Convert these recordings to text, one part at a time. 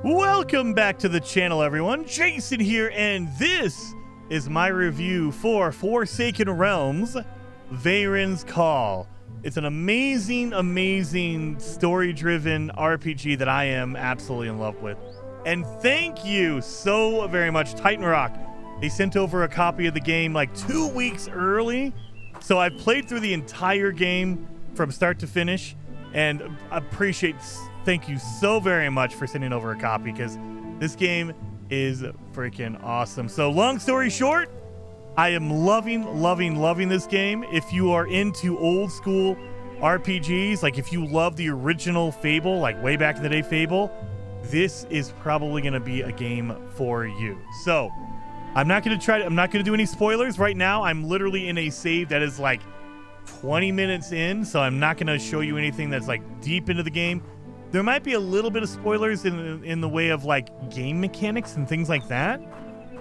Welcome back to the channel, everyone. Jason here, and this is my review for Forsaken Realms, Vahrin's Call. It's an amazing, amazing story-driven RPG that I am absolutely in love with. And thank you so very much, Titan Rock. They sent over a copy of the game like 2 weeks early. So I've played through the entire game from start to finish, and thank you so very much for sending over a copy, because this game is freaking awesome. So long story short, I am loving this game. If you are into old school RPGs, like if you love the original Fable, like way back in the day Fable, this is probably going to be a game for you. So I'm not going to do any spoilers right now. I'm literally in a save that is like 20 minutes in, so I'm not going to show you anything that's like deep into the game. There might be a little bit of spoilers in the way of like game mechanics and things like that.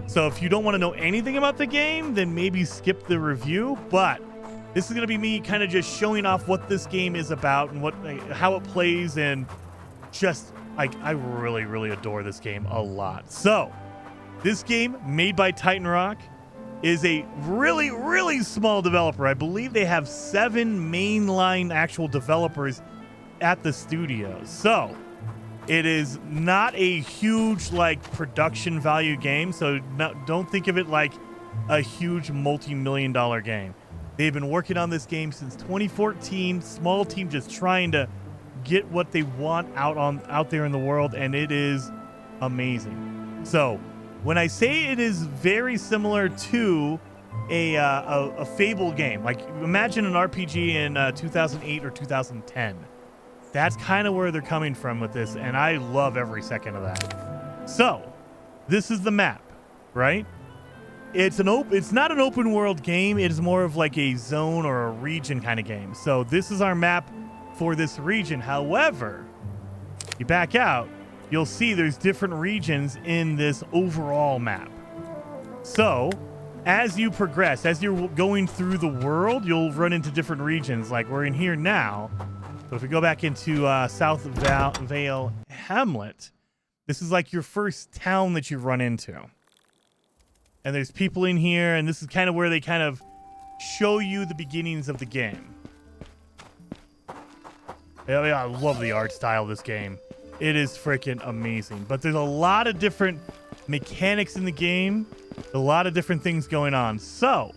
So if you don't want to know anything about the game, then maybe skip the review. But this is going to be me kind of just showing off what this game is about and how it plays, and just like I really adore this game a lot. So this game, made by Titan Rock, is a really small developer. I believe they have 7 mainline actual developers at the studio. So it is not a huge like production value game, so don't think of it like a huge multi-million-dollar game. They've been working on this game since 2014. Small team just trying to get what they want out there in the world, and it is amazing. So when I say it is very similar to a Fable game, like imagine an RPG in 2008 or 2010. That's kind of where they're coming from with this, and I love every second of that. So, this is the map, right? It's not an open world game. It is more of like a zone or a region kind of game. So, this is our map for this region. However, you back out, you'll see there's different regions in this overall map. So, as you progress, as you're going through the world, you'll run into different regions. Like we're in here now. So if we go back into South Vale Hamlet, this is like your first town that you run into. And there's people in here, and this is kind of where they kind of show you the beginnings of the game. I love the art style of this game. It is freaking amazing. But there's a lot of different mechanics in the game, a lot of different things going on. So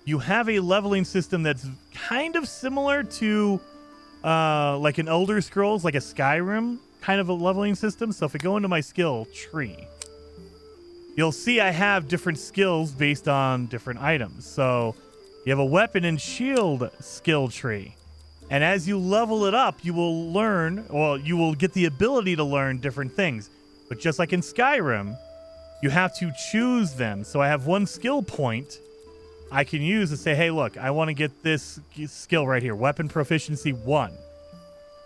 you have a leveling system that's kind of similar to like an Elder Scrolls, like a Skyrim kind of a leveling system. So if I go into my skill tree, you'll see I have different skills based on different items. So you have a weapon and shield skill tree. And as you level it up, you will get the ability to learn different things. But just like in Skyrim, you have to choose them. So I have one skill point I can use to say, hey, look, I want to get this skill right here, weapon proficiency 1.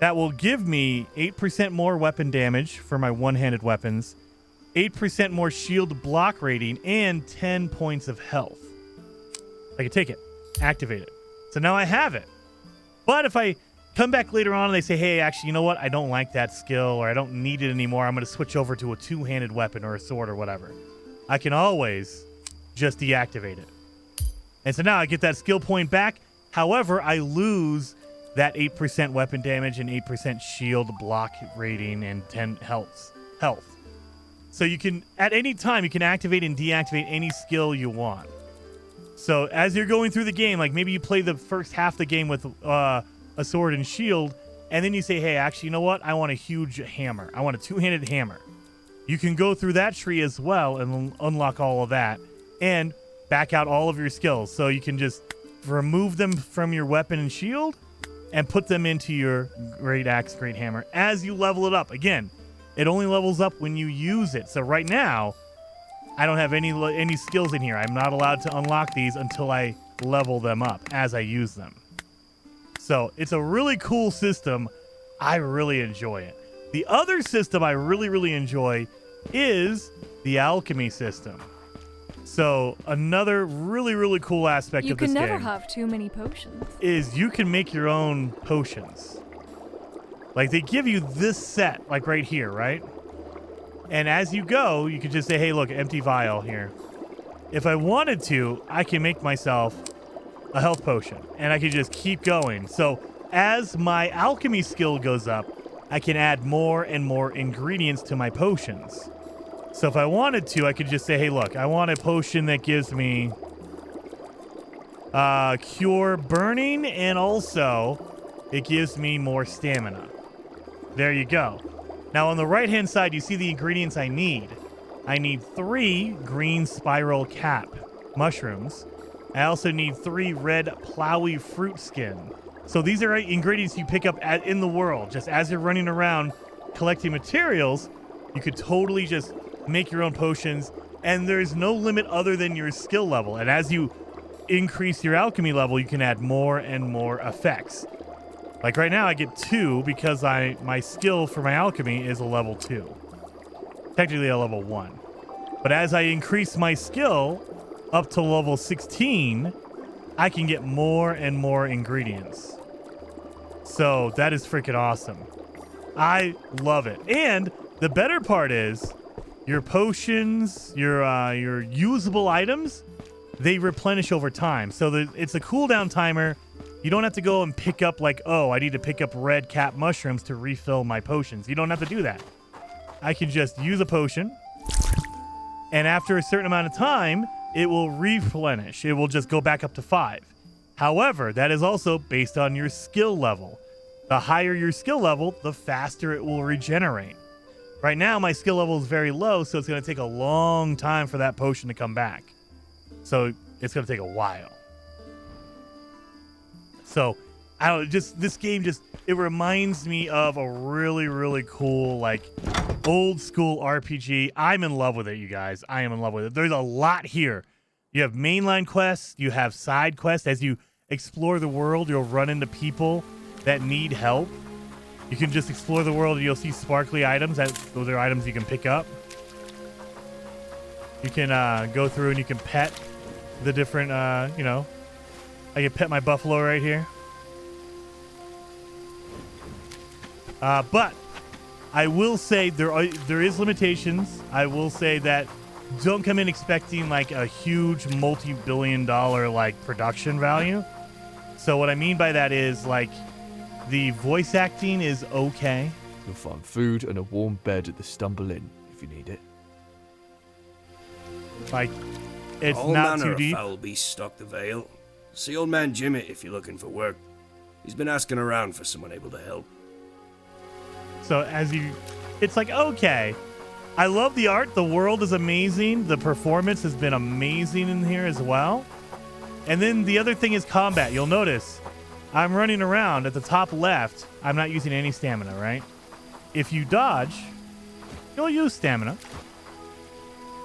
That will give me 8% more weapon damage for my one-handed weapons, 8% more shield block rating, and 10 points of health. I can take it, activate it. So now I have it. But if I come back later on and they say, hey, actually, you know what? I don't like that skill, or I don't need it anymore. I'm going to switch over to a two-handed weapon or a sword or whatever. I can always just deactivate it. And so now I get that skill point back. However, I lose that 8% weapon damage and 8% shield block rating and 10 health. So you can, at any time, you can activate and deactivate any skill you want. So as you're going through the game, like maybe you play the first half of the game with a sword and shield, and then you say, hey, actually, you know what? I want a huge hammer. I want a two-handed hammer. You can go through that tree as well and unlock all of that and back out all of your skills. So you can just remove them from your weapon and shield and put them into your great axe, great hammer as you level it up. Again, it only levels up when you use it. So right now, I don't have any skills in here. I'm not allowed to unlock these until I level them up as I use them. So it's a really cool system. I really enjoy it. The other system I really enjoy is the Alchemy system. So another really cool aspect of this game. You can never have too many potions. Is you can make your own potions. Like they give you this set, like right here, right? And as you go, you can just say, hey, look, empty vial here. If I wanted to, I can make myself a health potion, and I can just keep going. So as my alchemy skill goes up, I can add more and more ingredients to my potions. So if I wanted to, I could just say, hey, look, I want a potion that gives me cure burning, and also it gives me more stamina. There you go. Now on the right-hand side, you see the ingredients I need. I need 3 green spiral cap mushrooms. I also need 3 red plowy fruit skin. So these are ingredients you pick up in the world. Just as you're running around collecting materials, you could totally just make your own potions, and there's no limit other than your skill level. And as you increase your alchemy level, you can add more and more effects. Like right now, I get 2 because my skill for my alchemy is a level 2. Technically a level 1. But as I increase my skill up to level 16, I can get more and more ingredients. So that is freaking awesome. I love it. And the better part is your potions, your usable items, they replenish over time. So it's a cooldown timer. You don't have to go and pick up like, oh, I need to pick up red cap mushrooms to refill my potions. You don't have to do that. I can just use a potion, and after a certain amount of time, it will replenish. It will just go back up to 5. However, that is also based on your skill level. The higher your skill level, the faster it will regenerate. Right now, my skill level is very low, so it's going to take a long time for that potion to come back. So it's going to take a while. So, I don't know, this game it reminds me of a really, really cool, like, old school RPG. I'm in love with it, you guys. I am in love with it. There's a lot here. You have mainline quests. You have side quests. As you explore the world, you'll run into people that need help. You can just explore the world and you'll see sparkly items. Those are items you can pick up. You can go through and you can pet the different, I can pet my buffalo right here. But I will say there is limitations. I will say that don't come in expecting like a huge multi-billion-dollar like production value. So what I mean by that is like the voice acting is okay. You'll find food and a warm bed at the Stumble Inn if you need it. Like it's All not manner too deep. Of foul beasts stalk the Vale. See old man Jimmy if you're looking for work. He's been asking around for someone able to help. So it's like, okay. I love the art. The world is amazing. The performance has been amazing in here as well. And then the other thing is combat. You'll notice I'm running around at the top left. I'm not using any stamina, right? If you dodge, you'll use stamina.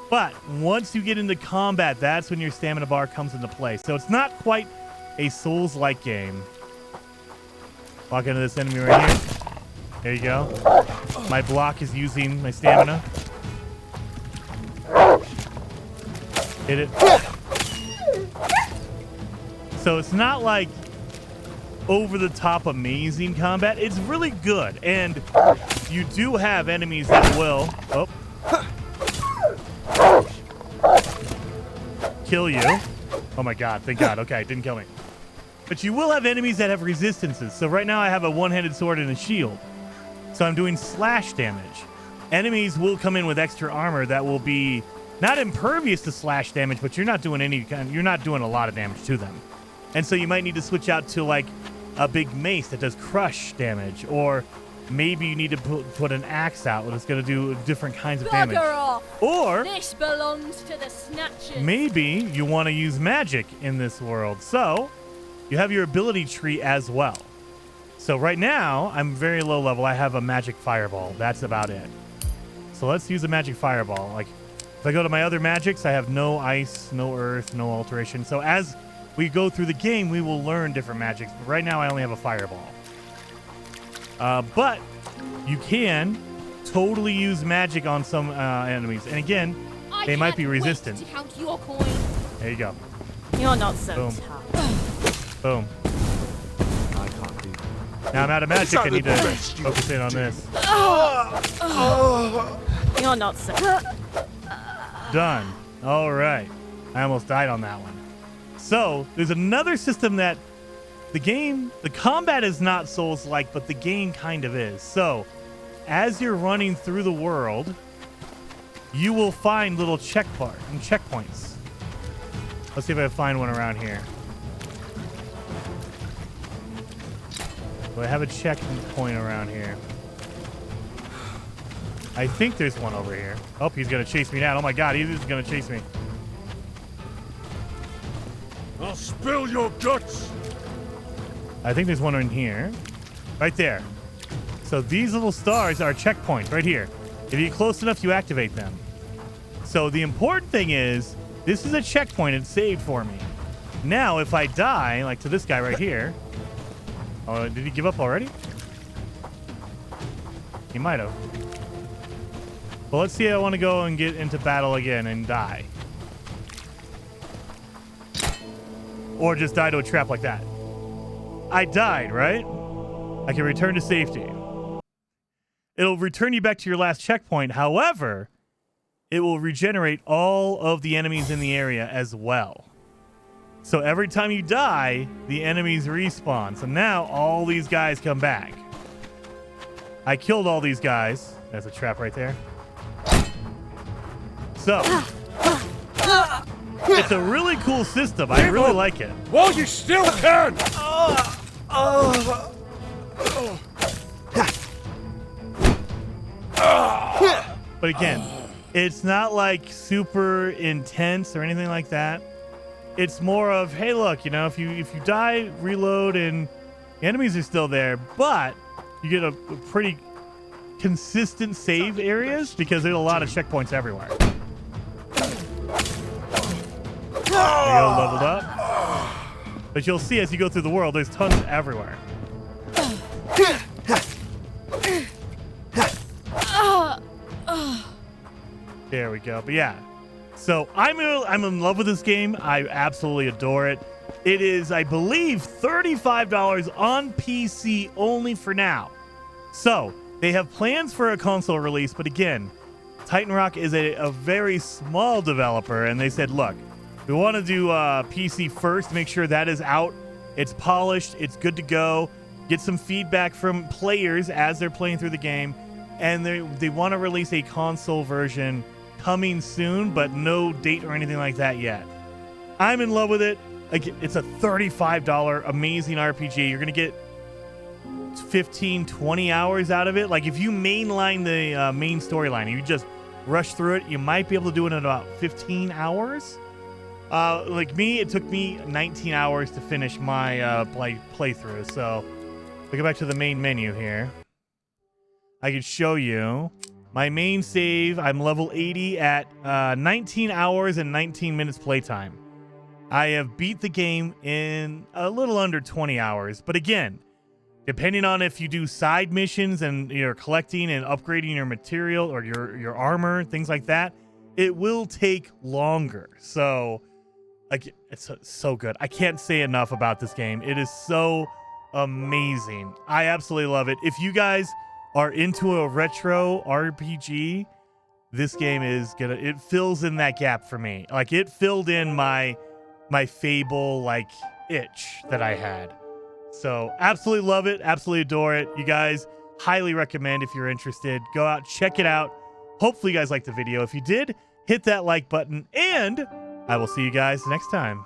But once you get into combat, that's when your stamina bar comes into play. So it's not quite a Souls-like game. Walk into this enemy right here. There you go. My block is using my stamina. Hit it. So it's not like over-the-top amazing combat. It's really good. And you do have enemies that will kill you. Oh my god, thank god. Okay, it didn't kill me. But you will have enemies that have resistances. So right now I have a one-handed sword and a shield. So I'm doing slash damage. Enemies will come in with extra armor that will be not impervious to slash damage, but you're not doing a lot of damage to them. And so you might need to switch out to like a big mace that does crush damage, or maybe you need to put an axe out that's going to do different kinds of damage. Off. Or this belongs to the Snatchers. Maybe you want to use magic in this world. So you have your ability tree as well. So right now, I'm very low level. I have a magic fireball. That's about it. So let's use a magic fireball. Like, if I go to my other magics, I have no ice, no earth, no alteration. So as we go through the game, we will learn different magics. But right now, I only have a fireball. But you can totally use magic on some enemies. And again, they might be resistant. To count your coin. There you go. You're not so Boom. tough. Boom. I can't do that. Now I'm out of magic. I need to focus in on this. You're You're not so. Done. All right. I almost died on that one. So there's another system that the combat is not Souls-like, but the game kind of is. So as you're running through the world, you will find little checkpoints. Let's see if I can find one around here. Do I have a checkpoint around here? I think there's one over here. Oh, he's going to chase me down. Oh my god, he's just going to chase me. I'll spill your guts! I think there's one in here. Right there. So these little stars are checkpoints right here. If you get close enough, you activate them. So the important thing is, this is a checkpoint. It's saved for me. Now, if I die, like to this guy right here. Oh, did he give up already? He might have. Well, let's see. I want to go and get into battle again and die. Or just die to a trap like that. I died, right? I can return to safety. It'll return you back to your last checkpoint. However, it will regenerate all of the enemies in the area as well. So every time you die, the enemies respawn. So now all these guys come back. I killed all these guys. There's a trap right there. So it's a really cool system. I really like it. While you still can! But again, it's not like super intense or anything like that. It's more of, hey, look, you know, if you die, reload, and the enemies are still there, but you get a pretty consistent save areas because there's a lot of checkpoints everywhere. There you go, leveled up. But you'll see as you go through the world, there's tons everywhere. There we go. But yeah, so I'm in love with this game. I absolutely adore it. It is, I believe, $35 on PC only for now. So they have plans for a console release, but again, Titan Rock is a very small developer, and they said, look, we want to do PC first, make sure that is out, it's polished, it's good to go, get some feedback from players as they're playing through the game, and they want to release a console version coming soon, but no date or anything like that yet. I'm in love with it. Like, it's a $35 amazing RPG. You're going to get 15, 20 hours out of it. Like, if you mainline the main storyline, you just rush through it, you might be able to do it in about 15 hours. Like me, it took me 19 hours to finish my playthrough. So we go back to the main menu here. I can show you my main save. I'm level 80 at 19 hours and 19 minutes playtime. I have beat the game in a little under 20 hours. But again, depending on if you do side missions and you're collecting and upgrading your material or your armor, things like that, it will take longer. So, like, it's so good. I can't say enough about this game. It is so amazing. I absolutely love it. If you guys are into a retro RPG, this game is it fills in that gap for me. Like, it filled in my Fable, like, itch that I had. So absolutely love it. Absolutely adore it. You guys, highly recommend if you're interested. Go out, check it out. Hopefully you guys liked the video. If you did, hit that like button, and I will see you guys next time.